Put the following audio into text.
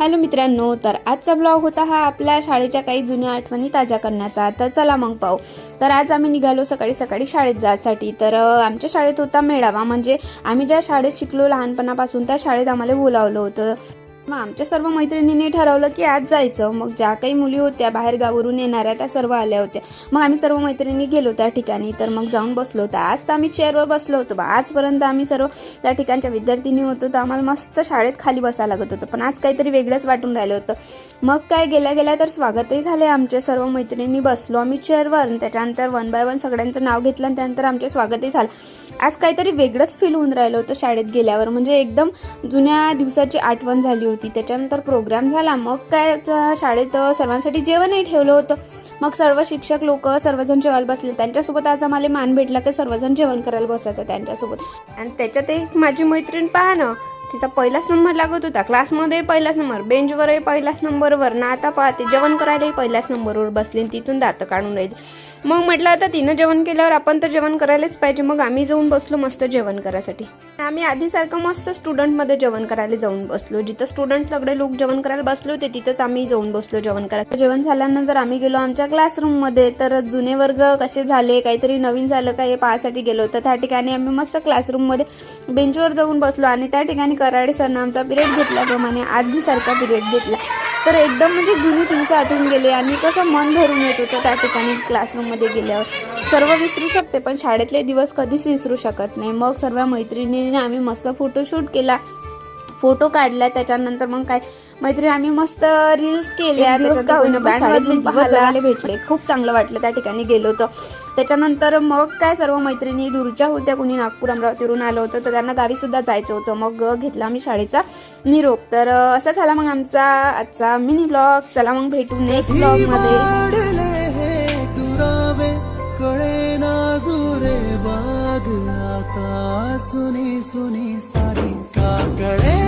Hello मित्रांनो, तर आजचा ब्लॉग होता हा आपल्या शाळेच्या काही जुन्या आठवणी ताज्या करण्याचा। तर चला मग पाहू। तर आज आम्ही निघालो सकाळी सकाळी शाळेत जायसाठी। तर आमच्या शाळेत होता मेळावा, म्हणजे आम्ही ज्या शाळेत शिकलो लहानपणापासून त्या शाळेत आम्हाला बोलावलं होतं। मग आमच्या सर्व मैत्रिणींनी ठरवलं की आज जायचं। मग ज्या काही मुली होत्या बाहेर गावावरून येणाऱ्या त्या सर्व आल्या होत्या। मग आम्ही सर्व मैत्रिणी गेलो त्या ठिकाणी। तर मग जाऊन बसलो होतो। आज तर आम्ही चेअरवर बसलो होतो आजपर्यंत आम्ही सर्व त्या ठिकाणच्या विद्यार्थिनी होतो, तर आम्हाला मस्त शाळेत खाली बसायला लागत होतं, पण आज काहीतरी वेगळंच वाटून राहिलं होतं। मग काय गेल्या गेल्या तर स्वागतही झाले आमचे। सर्व मैत्रिणी बसलो आम्ही चेअरवर, त्याच्यानंतर वन बाय वन सगळ्यांचं नाव घेतलं आणि त्यानंतर आमचे स्वागतही झालं। आज काहीतरी वेगळंच फील होऊन राहिलं होतं शाळेत गेल्यावर, म्हणजे एकदम जुन्या दिवसाची आठवण झाली होती। त्याच्यानंतर प्रोग्राम झाला। मग काय शाळेत सर्वांसाठी जेवणही ठेवलं होतं। मग सर्व शिक्षक लोक सर्वजण जेवायला बसले, त्यांच्यासोबत आज आम्हाला मान भेटला की सर्वजण जेवण करायला बसायचं त्यांच्यासोबत। आणि त्याच्यात एक माझी मैत्रीण पहा ना, तिचा पहिलाच नंबर लागत होता, क्लासमध्ये पहिलाच नंबर, बेंचवरही पहिलाच नंबरवर ना। आता पाहते जेवण करायलाही पहिल्याच नंबरवर बसली, तिथून दात काढून राहिली। मग म्हटलं आता तिनं जेवण केल्यावर आपण तर जेवण करायलाच पाहिजे। मग आम्ही जाऊन बसलो मस्त जेवण करायसाठी। आम्ही आधीसारखं मस्त स्टुडंटमध्ये जेवण करायला जाऊन बसलो, जिथं स्टुडंट सगळे लोक जेवण करायला बसले होते तिथंच आम्ही जाऊन बसलो जेवण करायला। जेवण झाल्यानंतर आम्ही गेलो आमच्या क्लासरूममध्ये। तर जुने वर्ग कसे झाले, काहीतरी नवीन झालं का हे पाहायसाठी गेलो होतो। त्या ठिकाणी आम्ही मस्त क्लासरूममध्ये बेंचवर जाऊन बसलो आणि त्या ठिकाणी कराडे सरनं आमचा पिरियड घेतल्याप्रमाणे आधीसारखा पिरियड घेतला। तर एकदम म्हणजे जुनी दिवस आठवून गेले आणि कसं मन भरून येत होतं त्या ठिकाणी क्लासरूममध्ये गेल्यावर। सर्व विसरू शकते पण शाळेतले दिवस कधीच विसरू शकत नाही। मग सर्व मैत्रिणींनी आम्ही मस्त फोटोशूट केला, फोटो काढला। त्याच्यानंतर मग काय मैत्रिणी आम्ही मस्त रील्स केल्या। शाळेतले भेटले, खूप चांगलं वाटलं त्या ठिकाणी गेलो होतो। त्याच्यानंतर मग काय सर्व मैत्रिणी दूरच्या होत्या, कोणी नागपूर अमरावतीवरून आलं होतं, तर त्यांना गावी सुद्धा जायचं होतं। मग घेतला आम्ही शाळेचा निरोप। तर असा झाला मग आमचा आजचा मिनी ब्लॉग। चला मग भेटू नेक्स्ट ब्लॉग मध्ये। बाग आता सुनी सुनी सारी का कळे।